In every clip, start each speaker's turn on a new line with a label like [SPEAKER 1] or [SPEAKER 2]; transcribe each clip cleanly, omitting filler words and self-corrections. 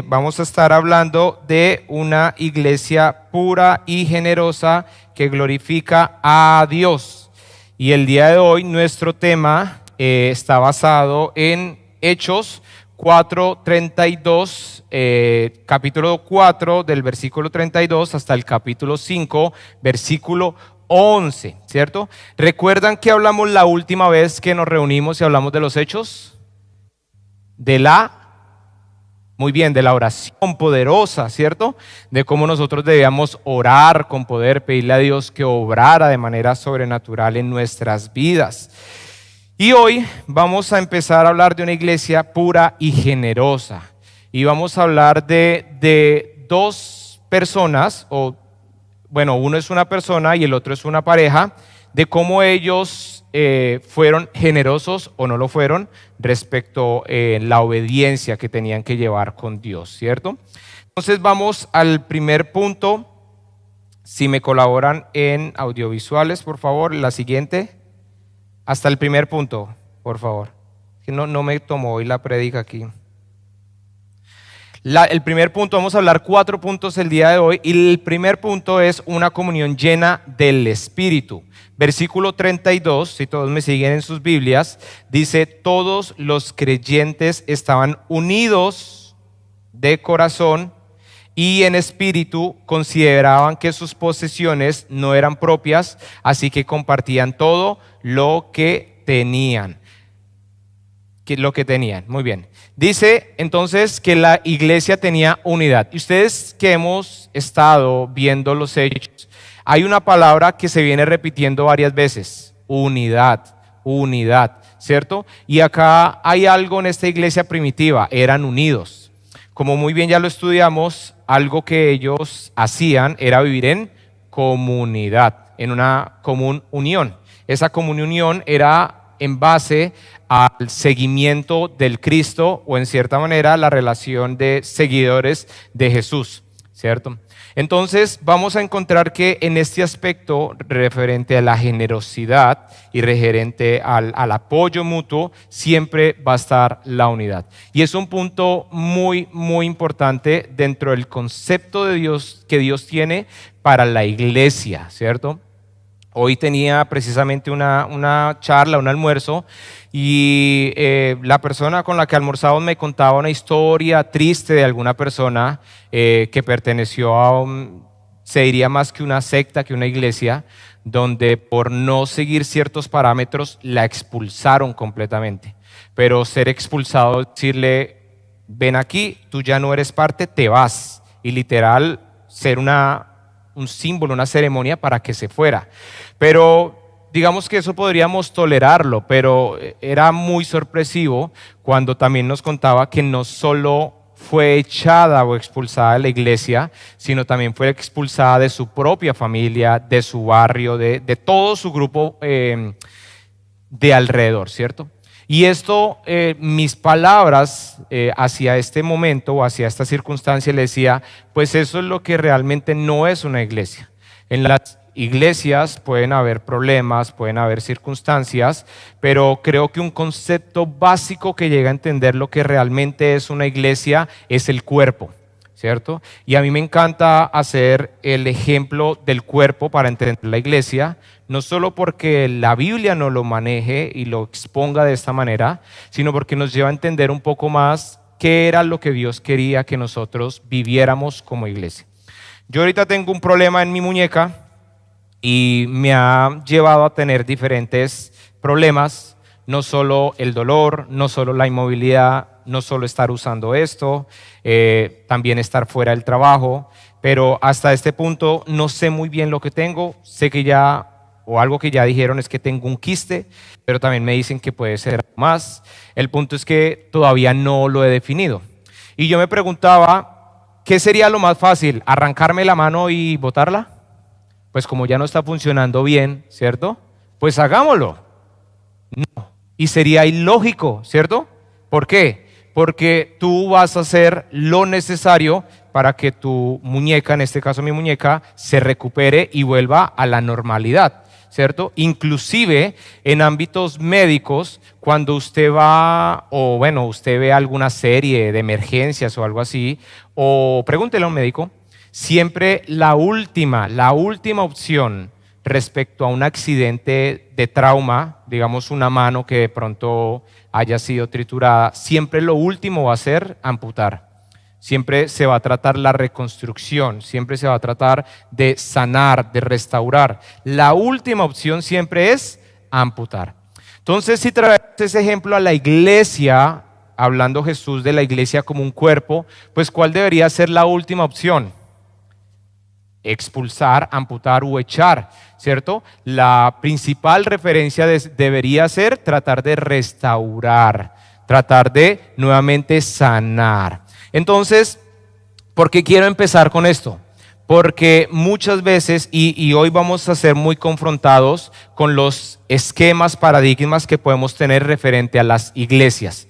[SPEAKER 1] Vamos a estar hablando de una iglesia pura y generosa que glorifica a Dios. Y el día de hoy nuestro tema está basado en Hechos 4:32, capítulo 4 del versículo 32 hasta el capítulo 5, versículo 11, ¿cierto? ¿Recuerdan que hablamos la última vez que nos reunimos y hablamos de los hechos? Muy bien, de la oración poderosa, ¿cierto? De cómo nosotros debíamos orar con poder, pedirle a Dios que obrara de manera sobrenatural en nuestras vidas. Y hoy vamos a empezar a hablar de una iglesia pura y generosa. Y vamos a hablar de dos personas, uno es una persona y el otro es una pareja, de cómo ellos fueron generosos o no lo fueron respecto a la obediencia que tenían que llevar con Dios, ¿cierto? Entonces vamos al primer punto. Si me colaboran en audiovisuales, por favor, la siguiente. Hasta el primer punto, por favor. Que no me tomó hoy la prédica aquí. El primer punto, vamos a hablar 4 puntos el día de hoy, y el primer punto es una comunión llena del Espíritu. Versículo 32, si todos me siguen en sus Biblias, dice: todos los creyentes estaban unidos de corazón y en espíritu, consideraban que sus posesiones no eran propias, así que compartían todo lo que tenían. Muy bien. Dice entonces que la iglesia tenía unidad. Y ustedes que hemos estado viendo los hechos, hay una palabra que se viene repitiendo varias veces: unidad, ¿cierto? Y acá hay algo en esta iglesia primitiva: eran unidos. Como muy bien ya lo estudiamos, algo que ellos hacían era vivir en comunidad, en una común unión. Esa común unión era en base al seguimiento del Cristo, o en cierta manera la relación de seguidores de Jesús, ¿cierto? Entonces vamos a encontrar que en este aspecto referente a la generosidad y referente al apoyo mutuo, siempre va a estar la unidad. Y es un punto muy, muy importante dentro del concepto de Dios que Dios tiene para la iglesia, ¿cierto? Hoy tenía precisamente una charla, un almuerzo, y la persona con la que almorzaba me contaba una historia triste de alguna persona que perteneció a se diría más que una secta, que una iglesia, donde por no seguir ciertos parámetros la expulsaron completamente. Pero ser expulsado, decirle: ven aquí, tú ya no eres parte, te vas. Y literal ser un símbolo, una ceremonia para que se fuera. Pero digamos que eso podríamos tolerarlo, pero era muy sorpresivo cuando también nos contaba que no solo fue echada o expulsada de la iglesia, sino también fue expulsada de su propia familia, de su barrio, de todo su grupo de alrededor, ¿cierto? Y esto, mis palabras hacia este momento o hacia esta circunstancia, le decía: pues eso es lo que realmente no es una iglesia. En las iglesias pueden haber problemas, pueden haber circunstancias, pero creo que un concepto básico que llega a entender lo que realmente es una iglesia es el cuerpo, ¿cierto? Y a mí me encanta hacer el ejemplo del cuerpo para entender la iglesia, no solo porque la Biblia nos lo maneje y lo exponga de esta manera, sino porque nos lleva a entender un poco más qué era lo que Dios quería que nosotros viviéramos como iglesia. Yo ahorita tengo un problema en mi muñeca y me ha llevado a tener diferentes problemas, no solo el dolor, no solo la inmovilidad, no solo estar usando esto, también estar fuera del trabajo, pero hasta este punto no sé muy bien lo que tengo. Sé que algo que ya dijeron es que tengo un quiste, pero también me dicen que puede ser más. El punto es que todavía no lo he definido. Y yo me preguntaba, ¿qué sería lo más fácil? ¿Arrancarme la mano y botarla? Pues como ya no está funcionando bien, ¿cierto? Pues hagámoslo. No. Y sería ilógico, ¿cierto? ¿Por qué? Porque tú vas a hacer lo necesario para que tu muñeca, en este caso mi muñeca, se recupere y vuelva a la normalidad, ¿cierto? Inclusive en ámbitos médicos, cuando usted va, o bueno, usted ve alguna serie de emergencias o algo así, o pregúntele a un médico, siempre la última opción respecto a un accidente de trauma, digamos una mano que de pronto haya sido triturada, siempre lo último va a ser amputar. Siempre se va a tratar la reconstrucción, siempre se va a tratar de sanar, de restaurar. La última opción siempre es amputar. Entonces, si traemos ese ejemplo a la iglesia, hablando Jesús de la iglesia como un cuerpo, pues ¿cuál debería ser la última opción? Expulsar, amputar o echar, ¿cierto? La principal referencia debería ser tratar de restaurar, tratar de nuevamente sanar. Entonces, ¿por qué quiero empezar con esto? Porque muchas veces, y hoy vamos a ser muy confrontados con los esquemas, paradigmas que podemos tener referente a las iglesias.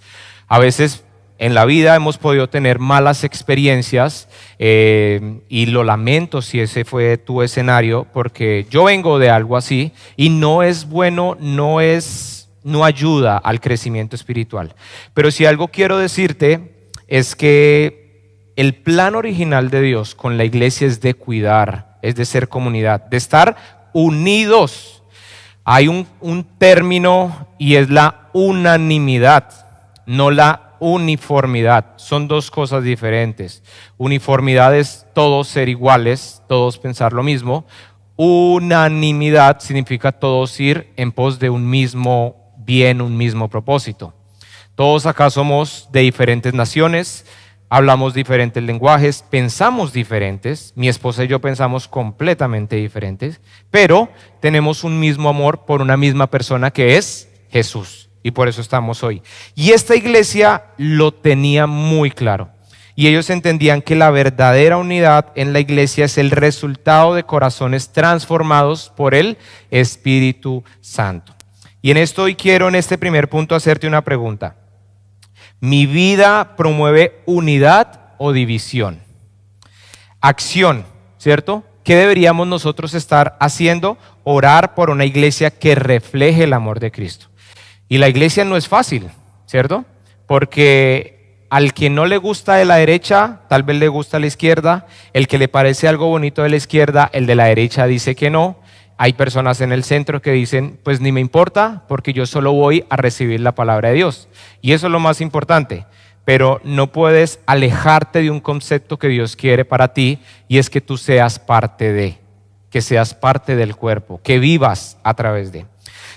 [SPEAKER 1] A veces en la vida hemos podido tener malas experiencias y lo lamento si ese fue tu escenario, porque yo vengo de algo así y no es bueno, no ayuda al crecimiento espiritual. Pero si algo quiero decirte es que el plan original de Dios con la iglesia es de cuidar, es de ser comunidad, de estar unidos. Hay un término y es la unanimidad, no la uniformidad. Son dos cosas diferentes. Uniformidad es todos ser iguales, todos pensar lo mismo. Unanimidad significa todos ir en pos de un mismo bien, un mismo propósito. Todos acá somos de diferentes naciones, hablamos diferentes lenguajes, pensamos diferentes. Mi esposa y yo pensamos completamente diferentes, pero tenemos un mismo amor por una misma persona que es Jesús. Y por eso estamos hoy. Y esta iglesia lo tenía muy claro. Y ellos entendían que la verdadera unidad en la iglesia es el resultado de corazones transformados por el Espíritu Santo. Y en esto hoy quiero, en este primer punto, hacerte una pregunta. ¿Mi vida promueve unidad o división? Acción, ¿cierto? ¿Qué deberíamos nosotros estar haciendo? Orar por una iglesia que refleje el amor de Cristo. Y la iglesia no es fácil, ¿cierto? Porque al que no le gusta de la derecha, tal vez le gusta la izquierda. El que le parece algo bonito de la izquierda, el de la derecha dice que no. Hay personas en el centro que dicen, pues ni me importa, porque yo solo voy a recibir la palabra de Dios. Y eso es lo más importante. Pero no puedes alejarte de un concepto que Dios quiere para ti, y es que tú seas parte de, que seas parte del cuerpo, que vivas a través de.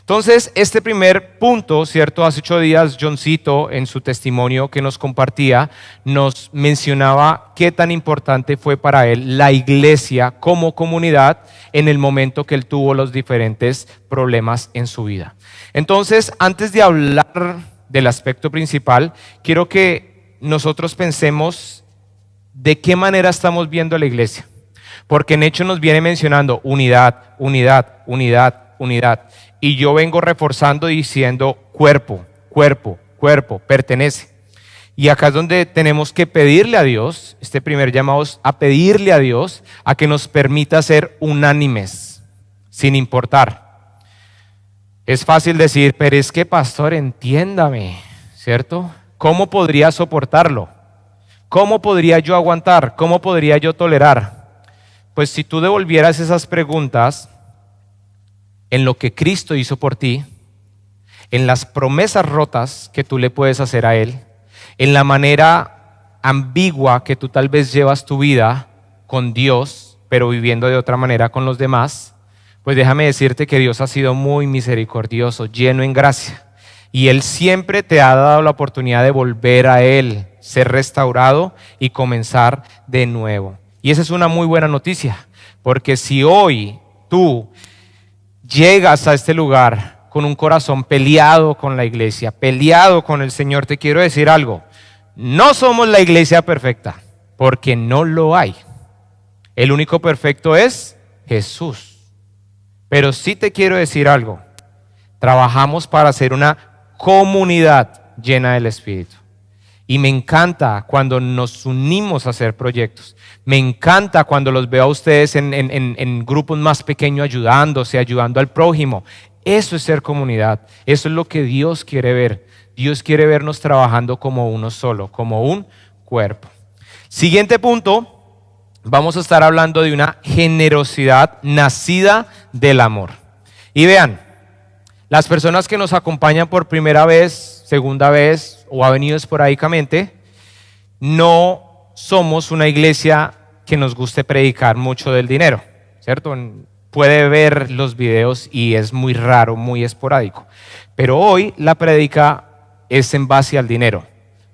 [SPEAKER 1] Entonces, este primer punto, ¿cierto? Hace 8 días, Johncito, en su testimonio que nos compartía, nos mencionaba qué tan importante fue para él la iglesia como comunidad en el momento que él tuvo los diferentes problemas en su vida. Entonces, antes de hablar del aspecto principal, quiero que nosotros pensemos de qué manera estamos viendo la iglesia. Porque en hecho nos viene mencionando unidad, unidad, unidad, unidad. Y yo vengo reforzando diciendo cuerpo, cuerpo, cuerpo, pertenece. Y acá es donde tenemos que pedirle a Dios, este primer llamado es a pedirle a Dios a que nos permita ser unánimes, sin importar. Es fácil decir, pero es que pastor, entiéndame, ¿cierto? ¿Cómo podría soportarlo? ¿Cómo podría yo aguantar? ¿Cómo podría yo tolerar? Pues si tú devolvieras esas preguntas en lo que Cristo hizo por ti, en las promesas rotas que tú le puedes hacer a Él, en la manera ambigua que tú tal vez llevas tu vida con Dios, pero viviendo de otra manera con los demás, pues déjame decirte que Dios ha sido muy misericordioso, lleno en gracia, y Él siempre te ha dado la oportunidad de volver a Él, ser restaurado y comenzar de nuevo. Y esa es una muy buena noticia, porque si hoy tú llegas a este lugar con un corazón peleado con la iglesia, peleado con el Señor, te quiero decir algo. No somos la iglesia perfecta, porque no lo hay. El único perfecto es Jesús. Pero sí te quiero decir algo. Trabajamos para ser una comunidad llena del Espíritu. Y me encanta cuando nos unimos a hacer proyectos. Me encanta cuando los veo a ustedes en grupos más pequeños ayudándose, ayudando al prójimo. Eso es ser comunidad. Eso es lo que Dios quiere ver. Dios quiere vernos trabajando como uno solo, como un cuerpo. Siguiente punto, vamos a estar hablando de una generosidad nacida del amor. Y vean, las personas que nos acompañan por primera vez, segunda vez o ha venido esporádicamente, no somos una iglesia que nos guste predicar mucho del dinero, ¿cierto? Puede ver los videos y es muy raro, muy esporádico. Pero hoy la prédica es en base al dinero.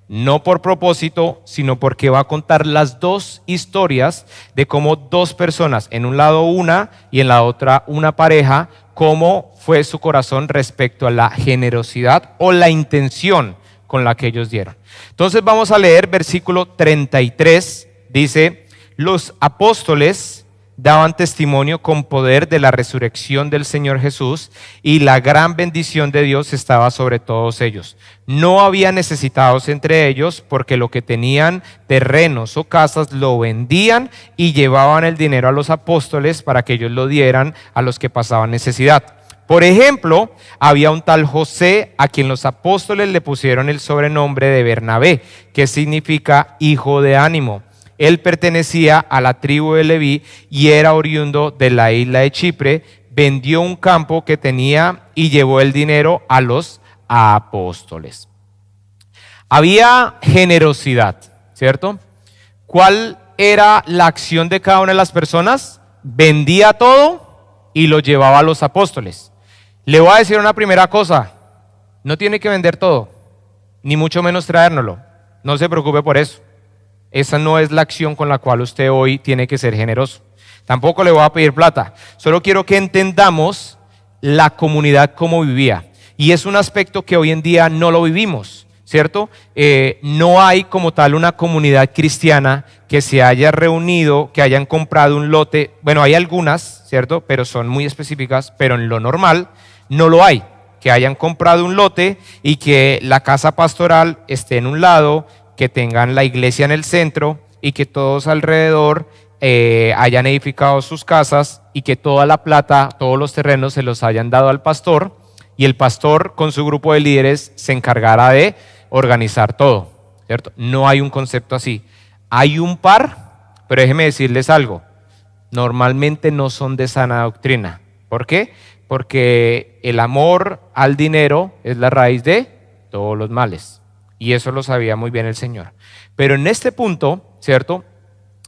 [SPEAKER 1] No por propósito, sino porque va a contar las dos historias de cómo dos personas, en un lado una y en la otra una pareja, cómo fue su corazón respecto a la generosidad o la intención con la que ellos dieron. Entonces vamos a leer versículo 33, dice, los apóstoles daban testimonio con poder de la resurrección del Señor Jesús y la gran bendición de Dios estaba sobre todos ellos. No había necesitados entre ellos porque lo que tenían, terrenos o casas, lo vendían y llevaban el dinero a los apóstoles para que ellos lo dieran a los que pasaban necesidad. Por ejemplo, había un tal José a quien los apóstoles le pusieron el sobrenombre de Bernabé, que significa hijo de ánimo. Él pertenecía a la tribu de Leví y era oriundo de la isla de Chipre. Vendió un campo que tenía y llevó el dinero a los apóstoles. Había generosidad, ¿cierto? ¿Cuál era la acción de cada una de las personas? Vendía todo y lo llevaba a los apóstoles. Le voy a decir una primera cosa, no tiene que vender todo, ni mucho menos traérnoslo. No se preocupe por eso. Esa no es la acción con la cual usted hoy tiene que ser generoso. Tampoco le voy a pedir plata. Solo quiero que entendamos la comunidad como vivía. Y es un aspecto que hoy en día no lo vivimos, ¿cierto? No hay como tal una comunidad cristiana que se haya reunido, que hayan comprado un lote. Bueno, hay algunas, ¿cierto? Pero son muy específicas, pero en lo normal no lo hay. Que hayan comprado un lote y que la casa pastoral esté en un lado, que tengan la iglesia en el centro y que todos alrededor hayan edificado sus casas y que toda la plata, todos los terrenos se los hayan dado al pastor y el pastor con su grupo de líderes se encargará de organizar todo, ¿cierto? No hay un concepto así. Hay un par, pero déjenme decirles algo, normalmente no son de sana doctrina. ¿Por qué? Porque el amor al dinero es la raíz de todos los males. Y eso lo sabía muy bien el Señor. Pero en este punto, ¿cierto?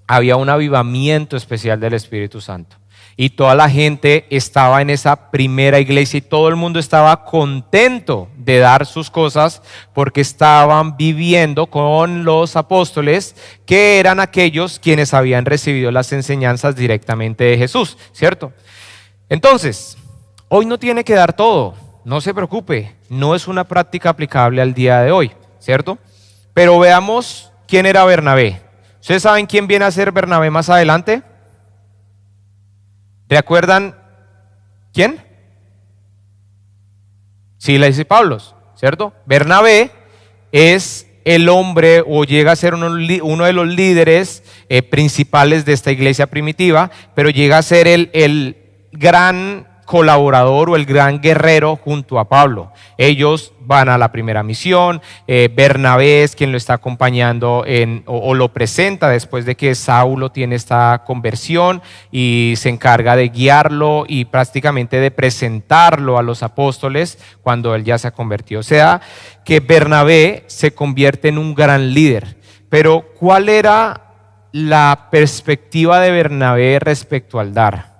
[SPEAKER 1] Había un avivamiento especial del Espíritu Santo. Y toda la gente estaba en esa primera iglesia y todo el mundo estaba contento de dar sus cosas porque estaban viviendo con los apóstoles que eran aquellos quienes habían recibido las enseñanzas directamente de Jesús, ¿cierto? Entonces, hoy no tiene que dar todo, no se preocupe, no es una práctica aplicable al día de hoy, ¿cierto? Pero veamos quién era Bernabé. ¿Ustedes saben quién viene a ser Bernabé más adelante? ¿Recuerdan quién? Silas y Pablo, ¿cierto? Bernabé es el hombre o llega a ser uno de los líderes principales de esta iglesia primitiva, pero llega a ser el gran colaborador o el gran guerrero junto a Pablo. Ellos van a la primera misión, Bernabé es quien lo está acompañando o lo presenta después de que Saulo tiene esta conversión y se encarga de guiarlo y prácticamente de presentarlo a los apóstoles cuando él ya se ha convertido. O sea, que Bernabé se convierte en un gran líder. Pero ¿cuál era la perspectiva de Bernabé respecto al dar?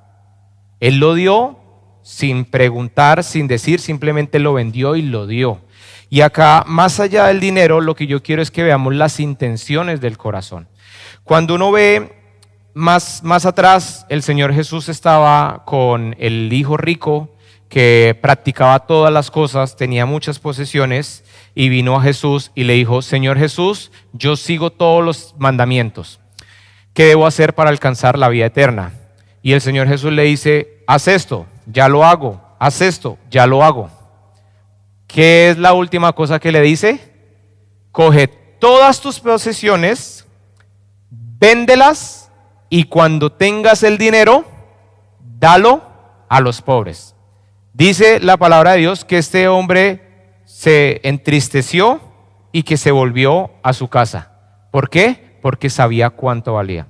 [SPEAKER 1] Él lo dio sin preguntar, sin decir, simplemente lo vendió y lo dio. Y acá, más allá del dinero, lo que yo quiero es que veamos las intenciones del corazón. Cuando uno ve más atrás, el Señor Jesús estaba con el hijo rico que practicaba todas las cosas, tenía muchas posesiones y vino a Jesús y le dijo, Señor Jesús, yo sigo todos los mandamientos. ¿Qué debo hacer para alcanzar la vida eterna? Y el Señor Jesús le dice, haz esto, ya lo hago, haz esto, ya lo hago. ¿Qué es la última cosa que le dice? Coge todas tus posesiones, véndelas y cuando tengas el dinero, dalo a los pobres. Dice la palabra de Dios que este hombre se entristeció y que se volvió a su casa. ¿Por qué? Porque sabía cuánto valía.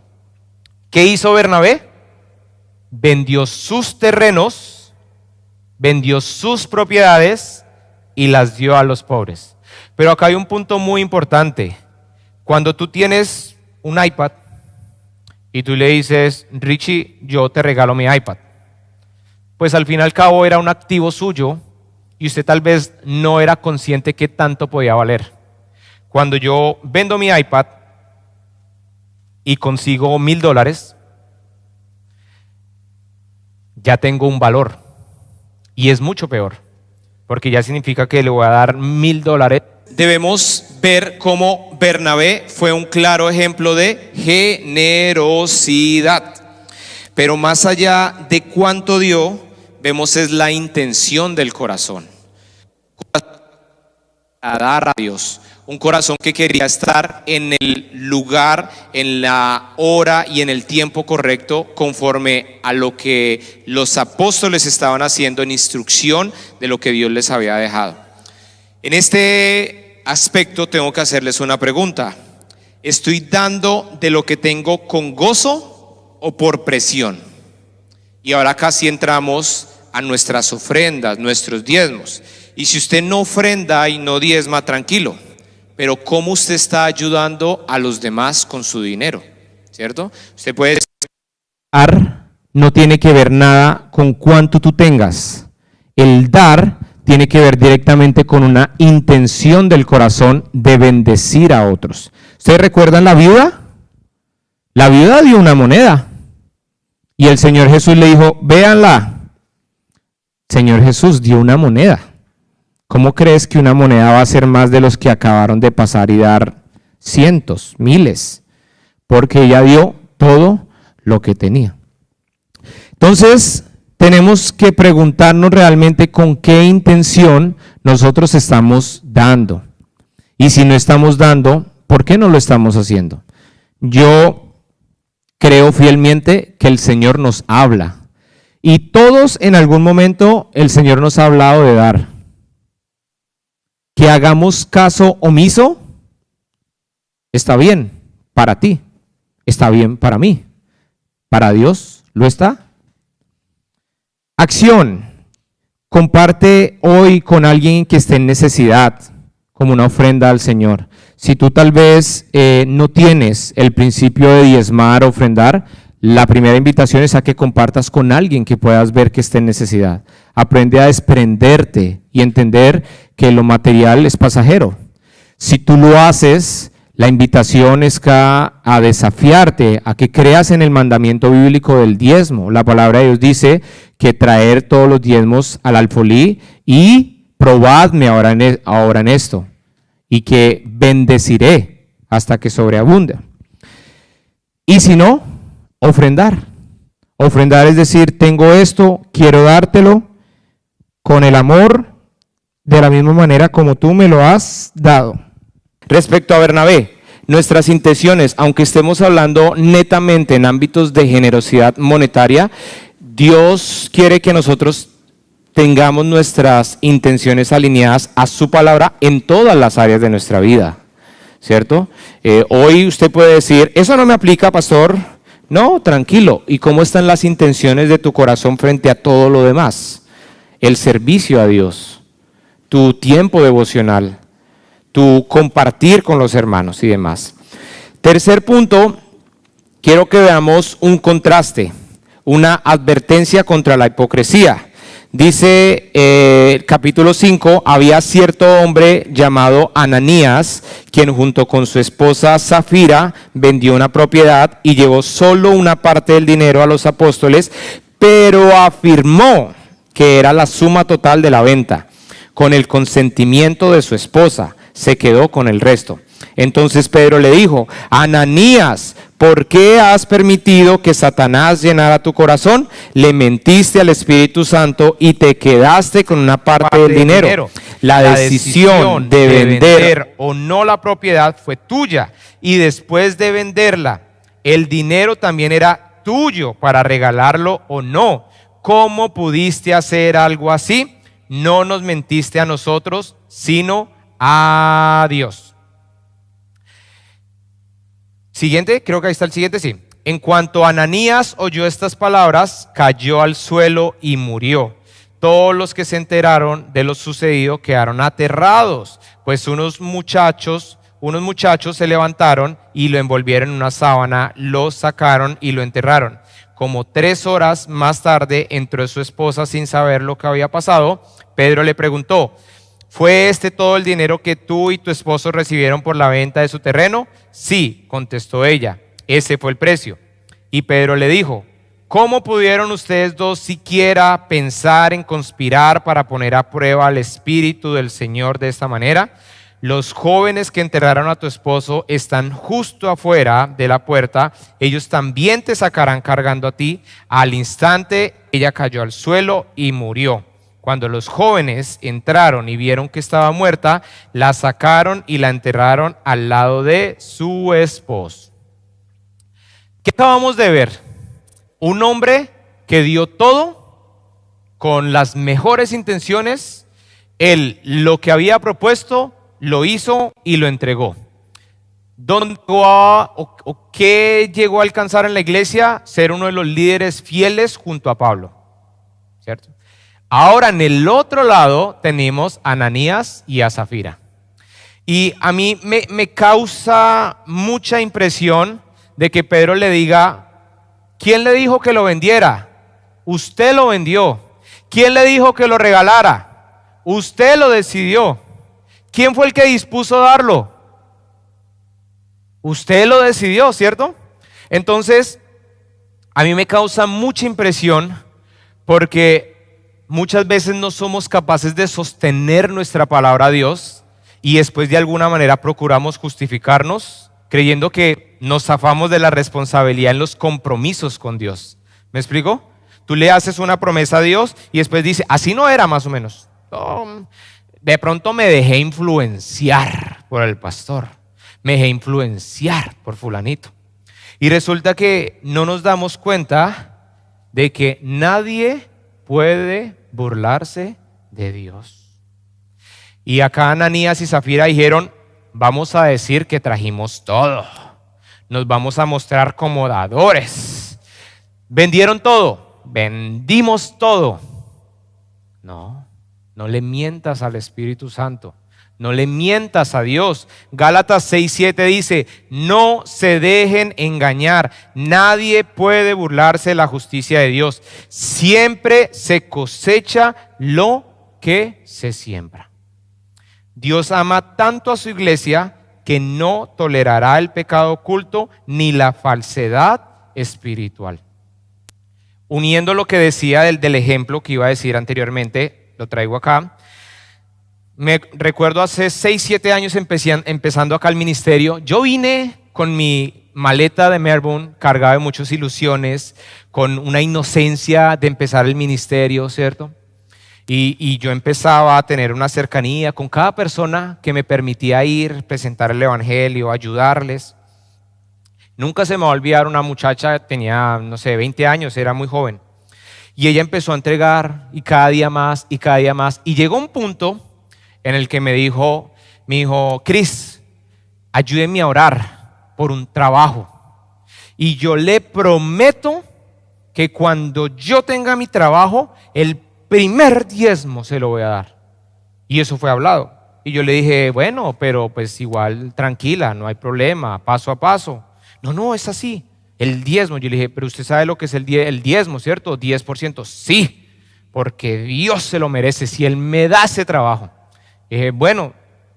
[SPEAKER 1] ¿Qué hizo Bernabé? Vendió sus terrenos, vendió sus propiedades y las dio a los pobres. Pero acá hay un punto muy importante. Cuando tú tienes un iPad y tú le dices, Richie, yo te regalo mi iPad, pues al fin y al cabo era un activo suyo y usted tal vez no era consciente qué tanto podía valer. Cuando yo vendo mi iPad y consigo $1,000, ya tengo un valor y es mucho peor, porque ya significa que le voy a dar $1,000.
[SPEAKER 2] Debemos ver cómo Bernabé fue un claro ejemplo de generosidad. Pero más allá de cuánto dio, vemos es la intención del corazón. A dar a Dios. Un corazón que quería estar en el lugar, en la hora y en el tiempo correcto, conforme a lo que los apóstoles estaban haciendo en instrucción de lo que Dios les había dejado. En este aspecto tengo que hacerles una pregunta. ¿Estoy dando de lo que tengo con gozo o por presión? Y ahora casi entramos a nuestras ofrendas, nuestros diezmos. Y si usted no ofrenda y no diezma, tranquilo. Pero ¿cómo usted está ayudando a los demás con su dinero? ¿Cierto? Usted puede
[SPEAKER 1] dar, no tiene que ver nada con cuánto tú tengas. El dar tiene que ver directamente con una intención del corazón de bendecir a otros. ¿Ustedes recuerdan la viuda? La viuda dio una moneda y el Señor Jesús le dijo, véanla. Señor Jesús dio una moneda. ¿Cómo crees que una moneda va a ser más de los que acabaron de pasar y dar cientos, miles? Porque ella dio todo lo que tenía. Entonces, tenemos que preguntarnos realmente con qué intención nosotros estamos dando. Y si no estamos dando, ¿por qué no lo estamos haciendo? Yo creo fielmente que el Señor nos habla. Y todos en algún momento el Señor nos ha hablado de dar. Que hagamos caso omiso, está bien para ti, está bien para mí, para Dios lo está. Acción, comparte hoy con alguien que esté en necesidad, como una ofrenda al Señor. Si tú tal vez no tienes el principio de diezmar o ofrendar, la primera invitación es a que compartas con alguien que puedas ver que esté en necesidad. Aprende a desprenderte y entender que lo material es pasajero. Si tú lo haces, la invitación es a desafiarte, a que creas en el mandamiento bíblico del diezmo. La palabra de Dios dice que traer todos los diezmos al alfolí y probadme ahora en esto y que bendeciré hasta que sobreabunde. Y si no, ofrendar. Ofrendar es decir, tengo esto, quiero dártelo con el amor de la misma manera como tú me lo has dado. Respecto a Bernabé, nuestras intenciones, aunque estemos hablando netamente en ámbitos de generosidad monetaria, Dios quiere que nosotros tengamos nuestras intenciones alineadas a su palabra en todas las áreas de nuestra vida, ¿cierto? Hoy usted puede decir, eso no me aplica, pastor. No, tranquilo. ¿Y cómo están las intenciones de tu corazón frente a todo lo demás? El servicio a Dios, tu tiempo devocional, tu compartir con los hermanos y demás. Tercer punto, quiero que veamos un contraste, una advertencia contra la hipocresía. Dice capítulo 5, había cierto hombre llamado Ananías, quien junto con su esposa Zafira vendió una propiedad y llevó solo una parte del dinero a los apóstoles, pero afirmó que era la suma total de la venta. Con el consentimiento de su esposa, se quedó con el resto. Entonces Pedro le dijo, Ananías, ¿por qué has permitido que Satanás llenara tu corazón? Le mentiste al Espíritu Santo y te quedaste con una parte del dinero. La decisión de vender o no la propiedad fue tuya. Y después de venderla, el dinero también era tuyo para regalarlo o no. ¿Cómo pudiste hacer algo así? No nos mentiste a nosotros, sino a Dios. Siguiente, creo que ahí está el siguiente, sí. En cuanto Ananías oyó estas palabras, cayó al suelo y murió. Todos los que se enteraron de lo sucedido quedaron aterrados, pues unos muchachos se levantaron y lo envolvieron en una sábana, lo sacaron y lo enterraron. Como 3 horas más tarde entró su esposa sin saber lo que había pasado. Pedro le preguntó: ¿fue este todo el dinero que tú y tu esposo recibieron por la venta de su terreno? Sí, contestó ella, ese fue el precio. Y Pedro le dijo: ¿cómo pudieron ustedes dos siquiera pensar en conspirar para poner a prueba al Espíritu del Señor de esta manera? Los jóvenes que enterraron a tu esposo están justo afuera de la puerta, ellos también te sacarán cargando a ti. Al instante ella cayó al suelo y murió. Cuando los jóvenes entraron y vieron que estaba muerta, la sacaron y la enterraron al lado de su esposo. ¿Qué acabamos de ver? Un hombre que dio todo con las mejores intenciones. Él lo que había propuesto lo hizo y lo entregó. ¿Qué llegó a alcanzar en la iglesia? Ser uno de los líderes fieles junto a Pablo, ¿cierto? Ahora en el otro lado tenemos a Ananías y a Zafira. Y a mí me causa mucha impresión de que Pedro le diga: ¿quién le dijo que lo vendiera? Usted lo vendió. ¿Quién le dijo que lo regalara? Usted lo decidió. ¿Quién fue el que dispuso darlo? Usted lo decidió, ¿cierto? Entonces, a mí me causa mucha impresión porque muchas veces no somos capaces de sostener nuestra palabra a Dios y después de alguna manera procuramos justificarnos creyendo que nos zafamos de la responsabilidad en los compromisos con Dios. ¿Me explico? Tú le haces una promesa a Dios y después dice: así no era, más o menos. De pronto me dejé influenciar por el pastor, me dejé influenciar por fulanito. Y resulta que no nos damos cuenta de que nadie puede burlarse de Dios. Y acá Ananías y Zafira dijeron: vamos a decir que trajimos todo, nos vamos a mostrar como dadores. ¿Vendieron todo? Vendimos todo. No le mientas al Espíritu Santo, no le mientas a Dios. Gálatas 6:7 dice: no se dejen engañar, nadie puede burlarse de la justicia de Dios. Siempre se cosecha lo que se siembra. Dios ama tanto a su iglesia que no tolerará el pecado oculto ni la falsedad espiritual. Uniendo lo que decía del ejemplo que iba a decir anteriormente, lo traigo acá. Me recuerdo hace 6-7 años empezando acá el ministerio. Yo vine con mi maleta de Melbourne, cargada de muchas ilusiones, con una inocencia de empezar el ministerio, ¿cierto? Y yo empezaba a tener una cercanía con cada persona que me permitía ir, presentar el evangelio, ayudarles. Nunca se me va a olvidar una muchacha, tenía, 20 años, era muy joven. Y ella empezó a entregar y cada día más y cada día más. Y llegó un punto en el que me dijo, Cris, ayúdeme a orar por un trabajo. Y yo le prometo que cuando yo tenga mi trabajo, el primer diezmo se lo voy a dar. Y eso fue hablado. Y yo le dije, bueno, pero pues igual tranquila, no hay problema, paso a paso. No, es así. El diezmo, yo le dije, pero usted sabe lo que es el diezmo, ¿cierto? 10%. Sí, porque Dios se lo merece si Él me da ese trabajo. Dije, bueno,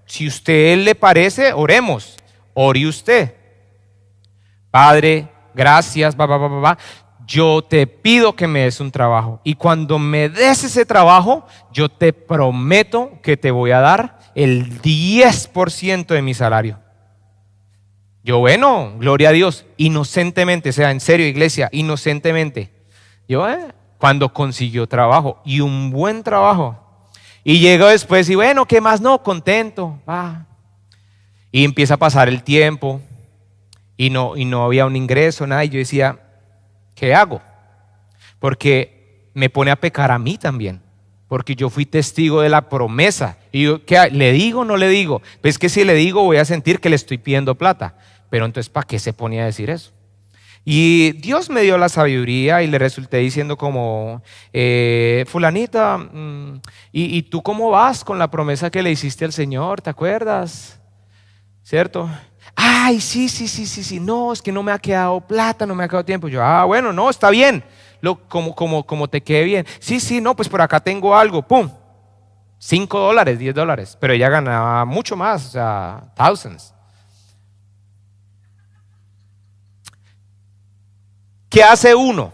[SPEAKER 1] si a usted le parece, oremos. Ore usted. Padre, gracias, yo te pido que me des un trabajo. Y cuando me des ese trabajo, yo te prometo que te voy a dar el 10% de mi salario. Yo, bueno, gloria a Dios, inocentemente, o sea, en serio, iglesia, inocentemente. Yo, cuando consiguió trabajo, y un buen trabajo, Y llego después y bueno, ¿qué más? No, contento. Va. Y empieza a pasar el tiempo y no había un ingreso, nada. Y yo decía, ¿qué hago? Porque me pone a pecar a mí también. Porque yo fui testigo de la promesa. Y yo, ¿qué, le digo o no le digo? Pues que si le digo voy a sentir que le estoy pidiendo plata. Pero entonces, ¿para qué se ponía a decir eso? Y Dios me dio la sabiduría y le resulté diciendo como, fulanita, ¿y tú cómo vas con la promesa que le hiciste al Señor? ¿Te acuerdas? ¿Cierto? Ay, sí, no, es que no me ha quedado plata, no me ha quedado tiempo. Yo, bueno, no, está bien, como te quede bien. Sí, no, pues por acá tengo algo, pum, $5, $10, pero ella ganaba mucho más, o sea, thousands. ¿Qué hace uno?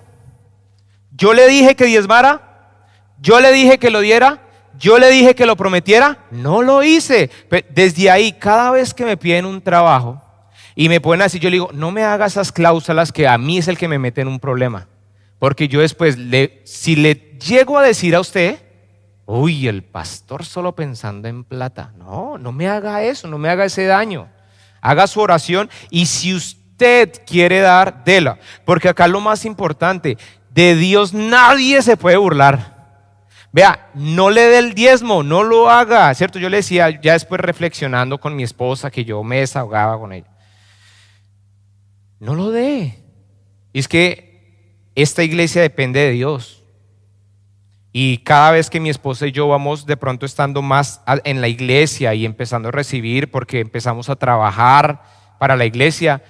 [SPEAKER 1] Yo le dije que diezmara, yo le dije que lo diera, yo le dije que lo prometiera, no lo hice. Desde ahí, cada vez que me piden un trabajo y me ponen así, yo le digo, no me haga esas cláusulas que a mí es el que me mete en un problema. Porque yo después, si le llego a decir a usted, uy, el pastor solo pensando en plata. No, no me haga eso, no me haga ese daño. Haga su oración y si usted quiere dar, dela. Porque acá lo más importante, de Dios nadie se puede burlar. Vea, no le dé el diezmo, no lo haga, ¿cierto? Yo le decía, ya después reflexionando con mi esposa, que yo me desahogaba con ella. No lo dé. Y es que esta iglesia depende de Dios. Y cada vez que mi esposa y yo vamos de pronto estando más en la iglesia y empezando a recibir, porque empezamos a trabajar para la iglesia,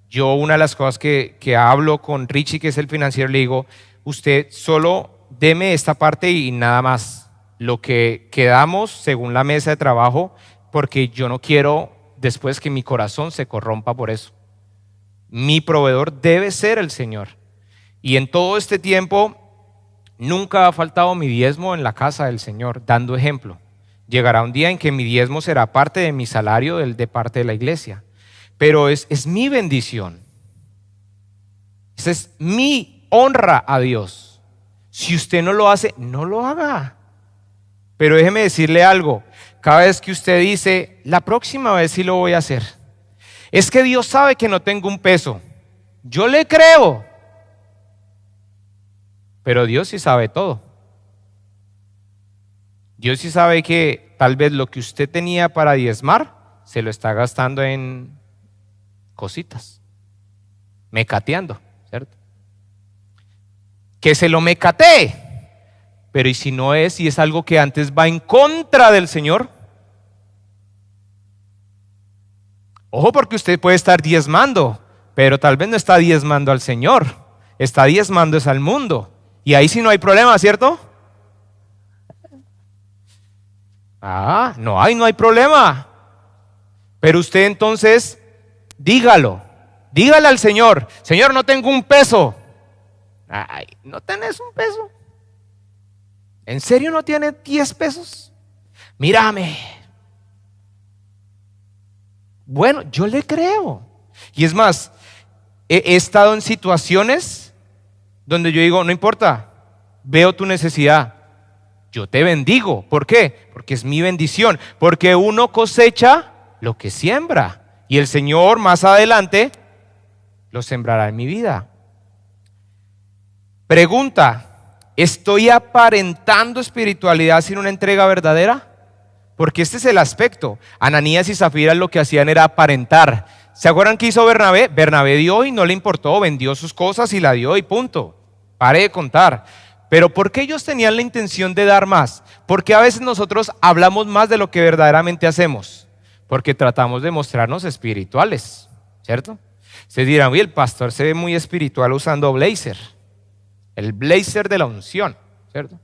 [SPEAKER 1] yo una de las cosas que hablo con Richie, que es el financiero, le digo, usted solo deme esta parte y nada más. Lo que quedamos según la mesa de trabajo, porque yo no quiero después que mi corazón se corrompa por eso. Mi proveedor debe ser el Señor. Y en todo este tiempo nunca ha faltado mi diezmo en la casa del Señor, dando ejemplo. Llegará un día en que mi diezmo será parte de mi salario de parte de la iglesia. Pero es mi bendición. Esa es mi honra a Dios. Si usted no lo hace, no lo haga. Pero déjeme decirle algo. Cada vez que usted dice, la próxima vez sí lo voy a hacer. Es que Dios sabe que no tengo un peso. Yo le creo. Pero Dios sí sabe todo. Dios sí sabe que tal vez lo que usted tenía para diezmar se lo está gastando en cositas, mecateando, ¿cierto? Que se lo mecatee, pero ¿y si no es, si es algo que antes va en contra del Señor? Ojo, porque usted puede estar diezmando, pero tal vez no está diezmando al Señor, está diezmando es al mundo, y ahí sí no hay problema, ¿cierto? No hay problema, pero usted entonces dígale al Señor, Señor, no tengo un peso. Ay, ¿no tenés un peso? ¿En serio no tiene 10 pesos? Mírame. Bueno, yo le creo. Y es más, he estado en situaciones donde yo digo, no importa, veo tu necesidad, yo te bendigo. ¿Por qué? Porque es mi bendición. Porque uno cosecha lo que siembra. Y el Señor más adelante lo sembrará en mi vida. Pregunta, ¿estoy aparentando espiritualidad sin una entrega verdadera? Porque este es el aspecto. Ananías y Zafira lo que hacían era aparentar. ¿Se acuerdan qué hizo Bernabé? Bernabé dio y no le importó, vendió sus cosas y la dio y punto. Pare de contar. Pero ¿por qué ellos tenían la intención de dar más? Porque a veces nosotros hablamos más de lo que verdaderamente hacemos. Porque tratamos de mostrarnos espirituales, ¿cierto? Ustedes dirán, uy, el pastor se ve muy espiritual usando blazer. El blazer de la unción, ¿cierto?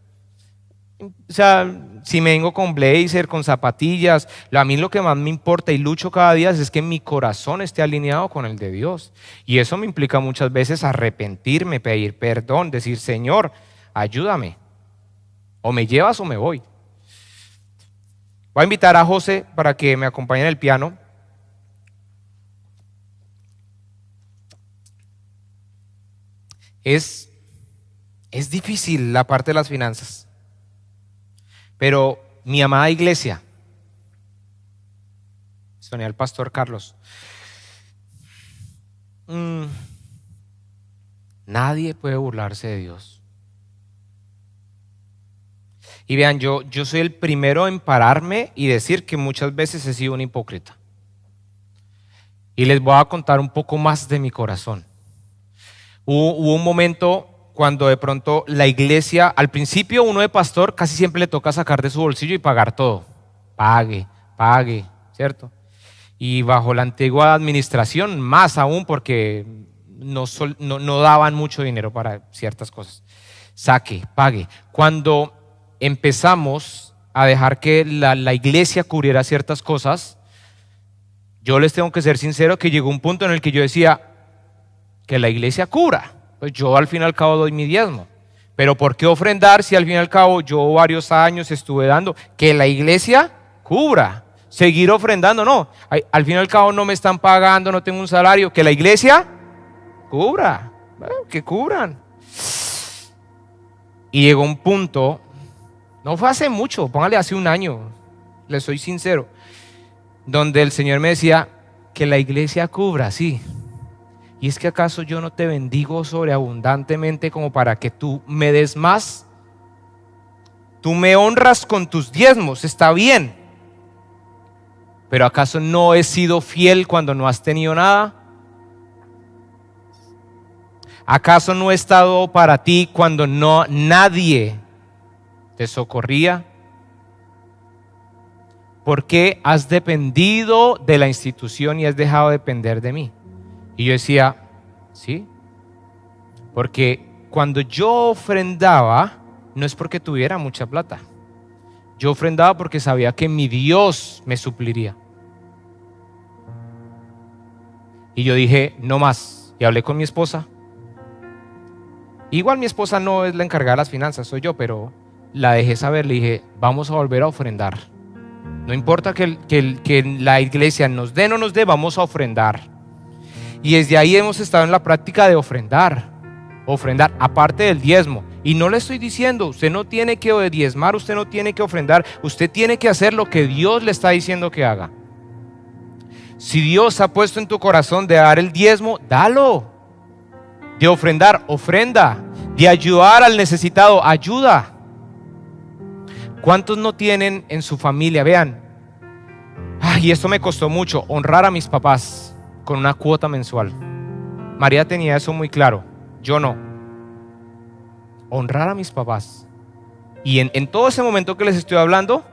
[SPEAKER 1] O sea, si me vengo con blazer, con zapatillas, a mí lo que más me importa y lucho cada día es que mi corazón esté alineado con el de Dios. Y eso me implica muchas veces arrepentirme, pedir perdón, decir, Señor, ayúdame. O me llevas o me voy. Voy a invitar a José para que me acompañe en el piano. Es difícil la parte de las finanzas. Pero mi amada iglesia, sonía el pastor Carlos, nadie puede burlarse de Dios. Y vean, yo soy el primero en pararme y decir que muchas veces he sido un hipócrita. Y les voy a contar un poco más de mi corazón. Hubo un momento cuando de pronto la iglesia, al principio uno de pastor casi siempre le toca sacar de su bolsillo y pagar todo. Pague, ¿cierto? Y bajo la antigua administración más aún, porque no daban mucho dinero para ciertas cosas. Saque, pague. Cuando empezamos a dejar que la iglesia cubriera ciertas cosas, yo les tengo que ser sincero que llegó un punto en el que yo decía que la iglesia cubra. Pues yo al fin y al cabo doy mi diezmo. Pero ¿por qué ofrendar si al fin y al cabo yo varios años estuve dando? Que la iglesia cubra. Seguir ofrendando, no. Al fin y al cabo no me están pagando, no tengo un salario. Que la iglesia cubra. Que cubran. Y llegó un punto, no fue hace mucho, póngale hace un año, les soy sincero, donde el Señor me decía que la iglesia cubra, sí. ¿Y es que acaso yo no te bendigo sobreabundantemente como para que tú me des más? Tú me honras con tus diezmos, está bien. ¿Pero acaso no he sido fiel cuando no has tenido nada? ¿Acaso no he estado para ti cuando nadie te socorría? ¿Por qué has dependido de la institución y has dejado de depender de mí? Y yo decía, sí, porque cuando yo ofrendaba, no es porque tuviera mucha plata. Yo ofrendaba porque sabía que mi Dios me supliría. Y yo dije, no más. Y hablé con mi esposa. Igual mi esposa no es la encargada de las finanzas, soy yo, pero la dejé saber, le dije, vamos a volver a ofrendar. No importa que la iglesia nos dé o no nos dé, vamos a ofrendar. Y desde ahí hemos estado en la práctica de ofrendar, aparte del diezmo. Y no le estoy diciendo, usted no tiene que diezmar, usted no tiene que ofrendar, usted tiene que hacer lo que Dios le está diciendo que haga. Si Dios ha puesto en tu corazón de dar el diezmo, dalo. De ofrendar, ofrenda. De ayudar al necesitado, ayuda. ¿Cuántos no tienen en su familia? Vean, y esto me costó mucho, honrar a mis papás con una cuota mensual. María tenía eso muy claro, yo no. Honrar a mis papás. Y en todo ese momento que les estoy hablando,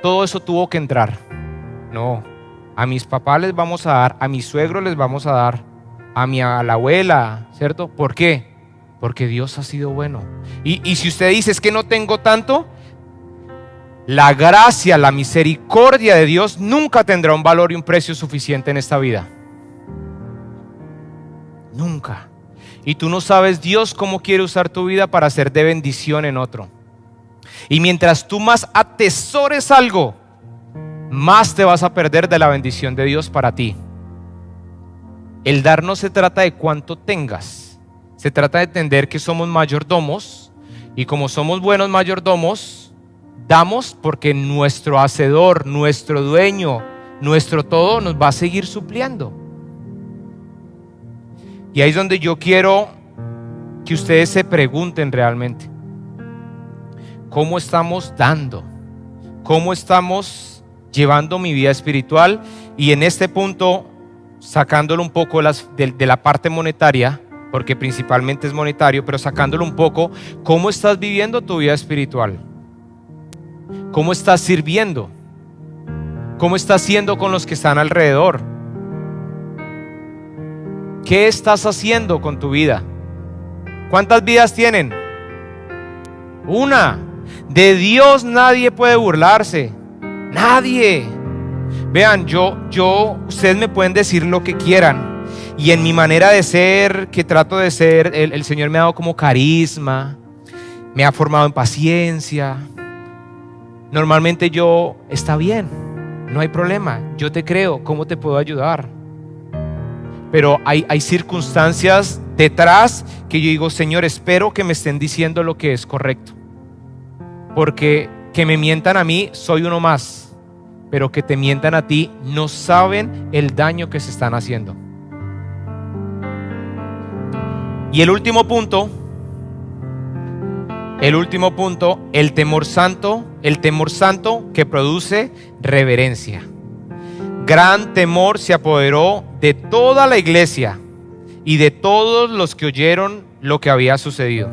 [SPEAKER 1] todo eso tuvo que entrar. No, a mis papás les vamos a dar, a mis suegros les vamos a dar, a la abuela, ¿cierto? ¿Por qué? Porque Dios ha sido bueno. Y si usted dice, es que no tengo tanto, la gracia, la misericordia de Dios nunca tendrá un valor y un precio suficiente en esta vida. Nunca. Y tú no sabes Dios cómo quiere usar tu vida para ser de bendición en otro. Y mientras tú más atesores algo, más te vas a perder de la bendición de Dios para ti. El dar no se trata de cuánto tengas, se trata de entender que somos mayordomos, y como somos buenos mayordomos, damos porque nuestro hacedor, nuestro dueño, nuestro todo nos va a seguir supliendo. Y ahí es donde yo quiero que ustedes se pregunten realmente, ¿cómo estamos dando? ¿Cómo estamos llevando mi vida espiritual? Y en este punto, sacándolo un poco de la parte monetaria, porque principalmente es monetario, pero sacándolo un poco, ¿cómo estás viviendo tu vida espiritual? ¿Cómo estás sirviendo? ¿Cómo estás siendo con los que están alrededor? ¿Qué estás haciendo con tu vida? ¿Cuántas vidas tienen? Una. De Dios nadie puede burlarse. Nadie. Vean, ustedes me pueden decir lo que quieran. Y en mi manera de ser, que trato de ser, el Señor me ha dado como carisma, me ha formado en paciencia. Normalmente está bien, no hay problema, yo te creo, ¿cómo te puedo ayudar? Pero hay circunstancias detrás que yo digo, Señor, espero que me estén diciendo lo que es correcto. Porque que me mientan a mí, soy uno más, pero que te mientan a ti, no saben el daño que se están haciendo. Y el último punto, el temor santo que produce reverencia. Gran temor se apoderó de toda la iglesia y de todos los que oyeron lo que había sucedido.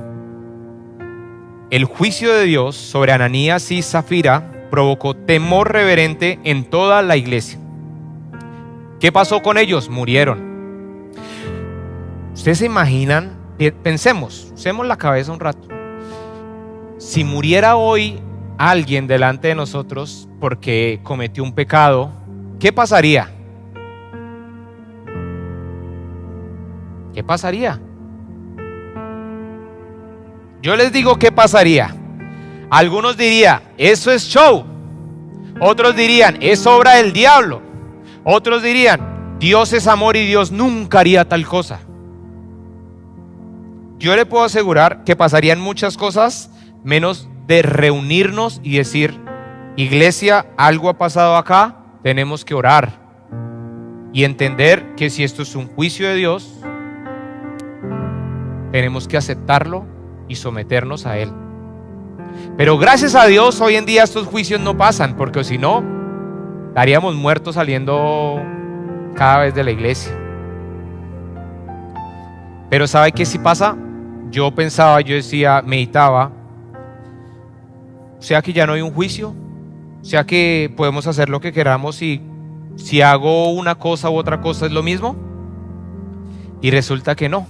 [SPEAKER 1] El juicio de Dios sobre Ananías y Zafira provocó temor reverente en toda la iglesia. ¿Qué pasó con ellos? Murieron. ¿Ustedes se imaginan? Pensemos, usemos la cabeza un rato. Si muriera hoy alguien delante de nosotros porque cometió un pecado, ¿qué pasaría? ¿Qué pasaría? Yo les digo qué pasaría. Algunos dirían, eso es show. Otros dirían, es obra del diablo. Otros dirían, Dios es amor y Dios nunca haría tal cosa. Yo le puedo asegurar que pasarían muchas cosas menos de reunirnos y decir, iglesia, algo ha pasado acá, tenemos que orar y entender que si esto es un juicio de Dios, tenemos que aceptarlo y someternos a Él. Pero gracias a Dios hoy en día estos juicios no pasan, porque si no, estaríamos muertos saliendo cada vez de la iglesia. Pero ¿sabe qué sí pasa? Yo pensaba, yo decía, meditaba, o sea que ya no hay un juicio, o sea que podemos hacer lo que queramos y si hago una cosa u otra cosa es lo mismo. Y resulta que no.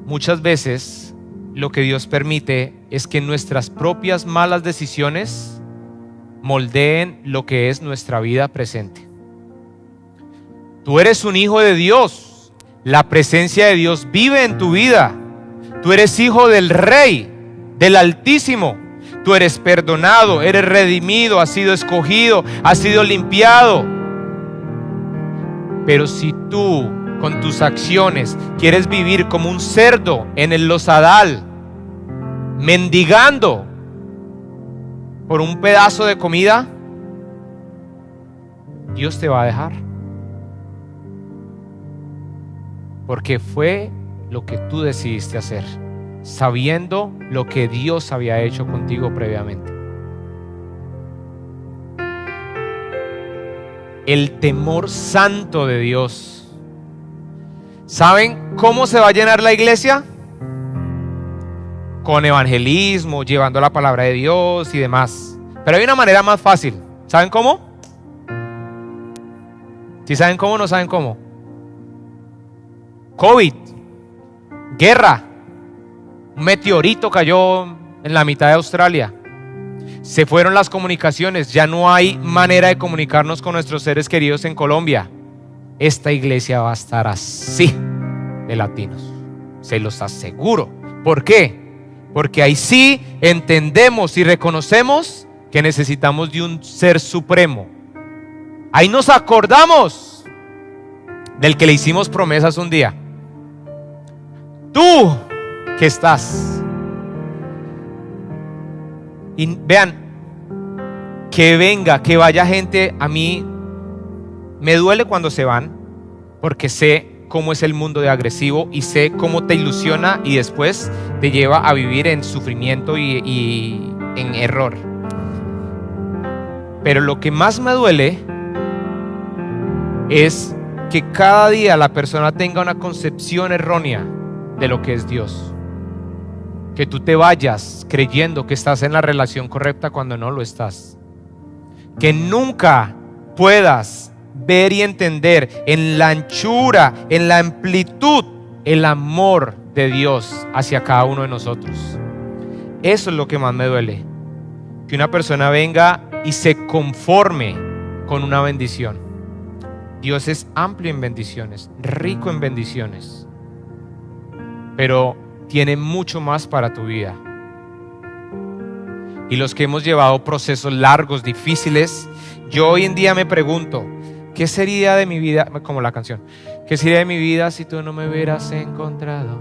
[SPEAKER 1] Muchas veces lo que Dios permite es que nuestras propias malas decisiones moldeen lo que es nuestra vida presente. Tú eres un hijo de Dios, la presencia de Dios vive en tu vida. Tú eres hijo del Rey, del Altísimo. Tú eres perdonado, eres redimido, has sido escogido, has sido limpiado. Pero si tú con tus acciones quieres vivir como un cerdo en el lozadal, mendigando por un pedazo de comida, Dios te va a dejar. Porque fue lo que tú decidiste hacer, sabiendo lo que Dios había hecho contigo previamente. El temor santo de Dios. ¿Saben cómo se va a llenar la iglesia? Con evangelismo, llevando la palabra de Dios y demás. Pero hay una manera más fácil. ¿Saben cómo? ¿Sí saben cómo o no saben cómo? COVID, guerra, un meteorito cayó en la mitad de Australia, se fueron las comunicaciones, ya no hay manera de comunicarnos con nuestros seres queridos en Colombia. Esta iglesia va a estar así de latinos, se los aseguro. ¿Por qué? Porque ahí sí entendemos y reconocemos que necesitamos de un ser supremo. Ahí nos acordamos del que le hicimos promesas un día. Tú que estás. Y vean, que venga, que vaya gente, a mí me duele cuando se van, porque sé cómo es el mundo de agresivo y sé cómo te ilusiona y después te lleva a vivir en sufrimiento y en error. Pero lo que más me duele es que cada día la persona tenga una concepción errónea de lo que es Dios. Que tú te vayas creyendo que estás en la relación correcta cuando no lo estás. Que nunca puedas ver y entender en la anchura, en la amplitud, el amor de Dios hacia cada uno de nosotros. Eso es lo que más me duele. Que una persona venga y se conforme con una bendición. Dios es amplio en bendiciones, rico en bendiciones, pero tiene mucho más para tu vida. Y los que hemos llevado procesos largos, difíciles, yo hoy en día me pregunto, ¿qué sería de mi vida? Como la canción, ¿qué sería de mi vida si tú no me hubieras encontrado?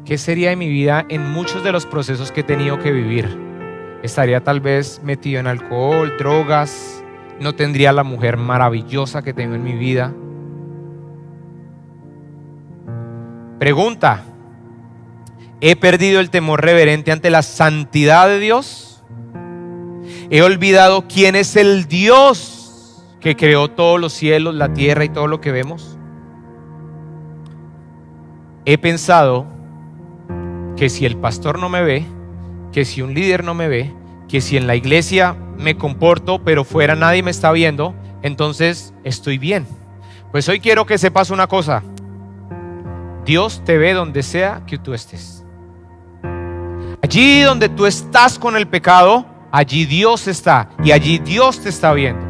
[SPEAKER 1] ¿Qué sería de mi vida en muchos de los procesos que he tenido que vivir? estaría tal vez metido en alcohol, drogas, no tendría la mujer maravillosa que tengo en mi vida. Pregunta: ¿he perdido el temor reverente ante la santidad de Dios? ¿He olvidado quién es el Dios que creó todos los cielos, la tierra y todo lo que vemos? He pensado que si el pastor no me ve, que si un líder no me ve, que si en la iglesia me comporto pero fuera nadie me está viendo, entonces estoy bien. Pues hoy quiero que sepas una cosa: Dios te ve donde sea que tú estés. Allí donde tú estás con el pecado, allí Dios está, y allí Dios te está viendo.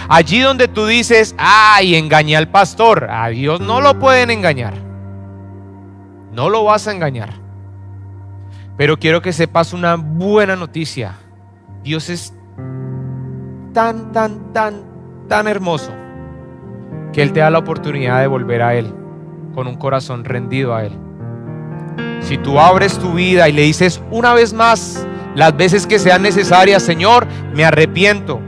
[SPEAKER 1] Allí donde tú dices: ay, engañé al pastor, a Dios no lo pueden engañar, no lo vas a engañar. Pero quiero que sepas una buena noticia: Dios es tan hermoso que Él te da la oportunidad de volver a Él con un corazón rendido a Él. Si tú abres tu vida y le dices una vez más, las veces que sean necesarias: Señor, me arrepiento,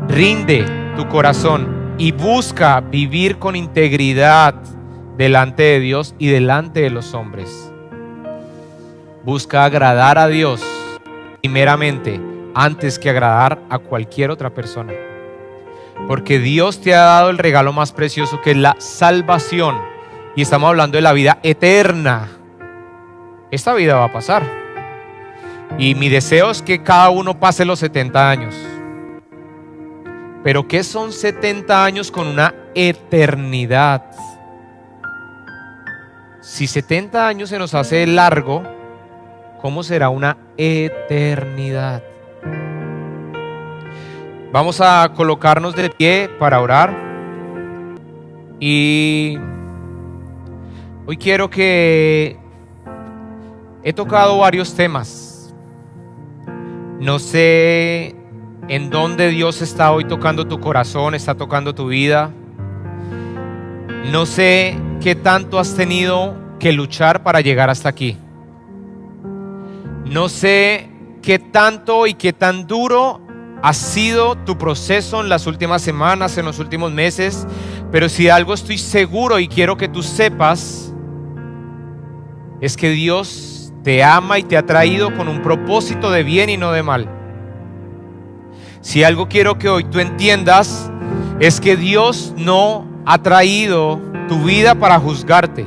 [SPEAKER 1] rinde tu corazón y busca vivir con integridad delante de Dios y delante de los hombres. Busca agradar a Dios primeramente, antes que agradar a cualquier otra persona. Porque Dios te ha dado el regalo más precioso, que es la salvación. Y estamos hablando de la vida eterna. Esta vida va a pasar. Y mi deseo es que cada uno pase los 70 años. Pero ¿qué son 70 años con una eternidad? Si 70 años se nos hace largo, ¿cómo será una eternidad? Vamos a colocarnos de pie para orar. Y hoy quiero que... he tocado varios temas. No sé en dónde Dios está hoy tocando tu corazón, está tocando tu vida. No sé qué tanto has tenido que luchar para llegar hasta aquí. No sé qué tanto y qué tan duro ha sido tu proceso en las últimas semanas, en los últimos meses. Pero si algo estoy seguro y quiero que tú sepas, es que Dios te ama y te ha traído con un propósito de bien y no de mal. Si algo quiero que hoy tú entiendas, es que Dios no ha traído tu vida para juzgarte.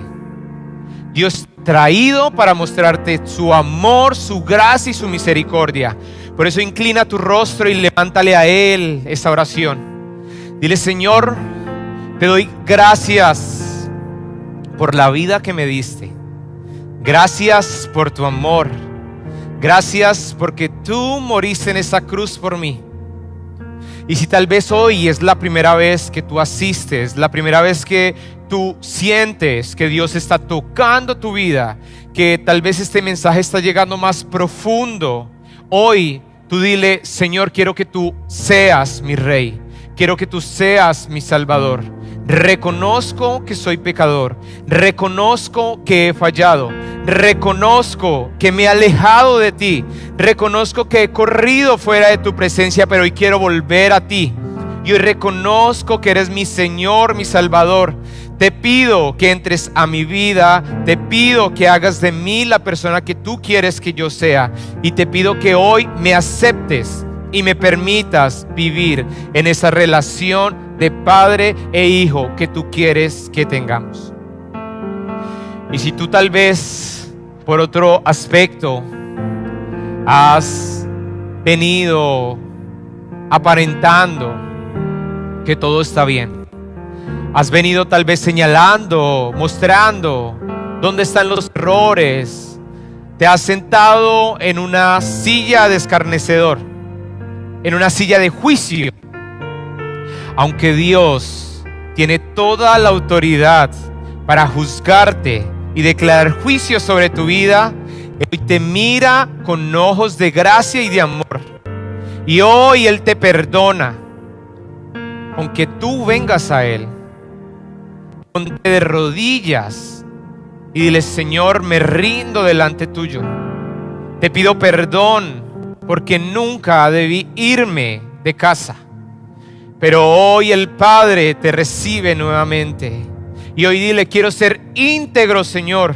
[SPEAKER 1] Dios ha traído para mostrarte su amor, su gracia y su misericordia. Por eso inclina tu rostro y levántale a Él esta oración. Dile: Señor, te doy gracias por la vida que me diste. Gracias por tu amor. Gracias porque tú moriste en esa cruz por mí. Y si tal vez hoy es la primera vez que tú asistes, la primera vez que tú sientes que Dios está tocando tu vida, que tal vez este mensaje está llegando más profundo, hoy tú dile: Señor, quiero que tú seas mi Rey, quiero que tú seas mi Salvador. Reconozco que soy pecador, reconozco que he fallado, reconozco que me he alejado de ti, reconozco que he corrido fuera de tu presencia, pero hoy quiero volver a ti. Y hoy reconozco que eres mi Señor, mi Salvador. Te pido que entres a mi vida, te pido que hagas de mí la persona que tú quieres que yo sea, y te pido que hoy me aceptes y me permitas vivir en esa relación de padre e hijo que tú quieres que tengamos. Y si tú tal vez por otro aspecto has venido aparentando que todo está bien, has venido tal vez señalando, mostrando dónde están los errores, te has sentado en una silla de escarnecedor, en una silla de juicio, aunque Dios tiene toda la autoridad para juzgarte y declarar juicio sobre tu vida, Él te mira con ojos de gracia y de amor. Y hoy Él te perdona. Aunque tú vengas a Él, ponte de rodillas y dile: Señor, me rindo delante tuyo. Te pido perdón porque nunca debí irme de casa. Pero hoy el Padre te recibe nuevamente. Y hoy dile: quiero ser íntegro, Señor.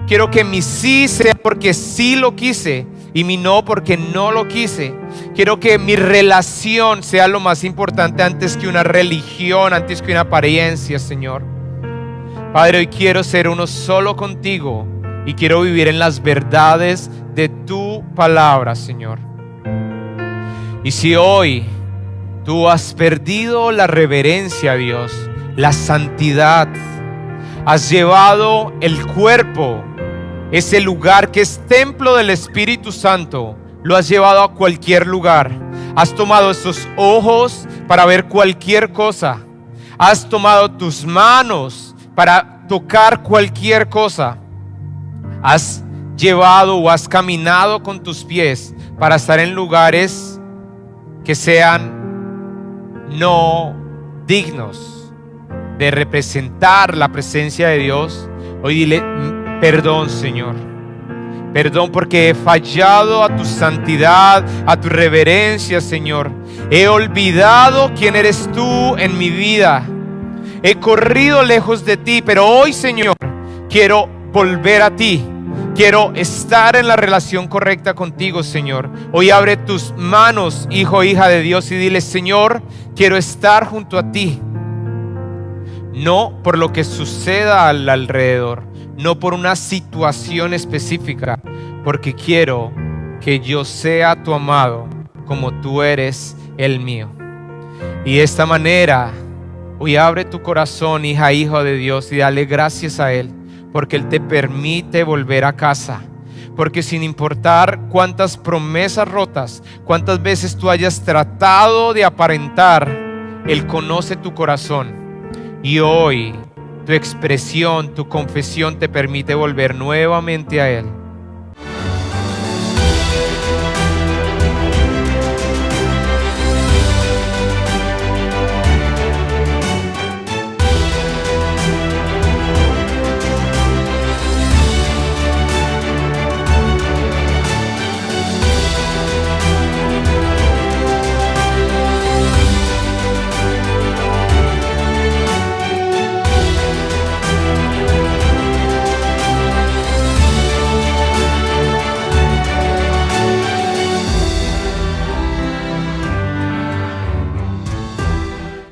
[SPEAKER 1] Quiero que mi sí sea porque sí lo quise y mi no porque no lo quise. Quiero que mi relación sea lo más importante antes que una religión, antes que una apariencia, Señor. Padre, hoy quiero ser uno solo contigo y quiero vivir en las verdades de tu palabra, Señor. Y si hoy tú has perdido la reverencia a Dios, la santidad, has llevado el cuerpo, ese lugar que es templo del Espíritu Santo, lo has llevado a cualquier lugar. Has tomado esos ojos para ver cualquier cosa. Has tomado tus manos para tocar cualquier cosa. Has llevado o has caminado con tus pies para estar en lugares que sean no dignos de representar la presencia de Dios. Hoy dile: perdón, Señor. Perdón porque he fallado a tu santidad, a tu reverencia, Señor. He olvidado quién eres tú en mi vida. He corrido lejos de ti, pero hoy, Señor, quiero volver a ti. Quiero estar en la relación correcta contigo, Señor. Hoy abre tus manos, hijo, hija de Dios, y dile: Señor, quiero estar junto a ti. No por lo que suceda al alrededor, no por una situación específica, porque quiero que yo sea tu amado como tú eres el mío. Y de esta manera, hoy abre tu corazón, hija, hijo de Dios, y dale gracias a Él, porque Él te permite volver a casa. Porque sin importar cuántas promesas rotas, cuántas veces tú hayas tratado de aparentar, Él conoce tu corazón. Y hoy tu expresión, tu confesión te permite volver nuevamente a Él.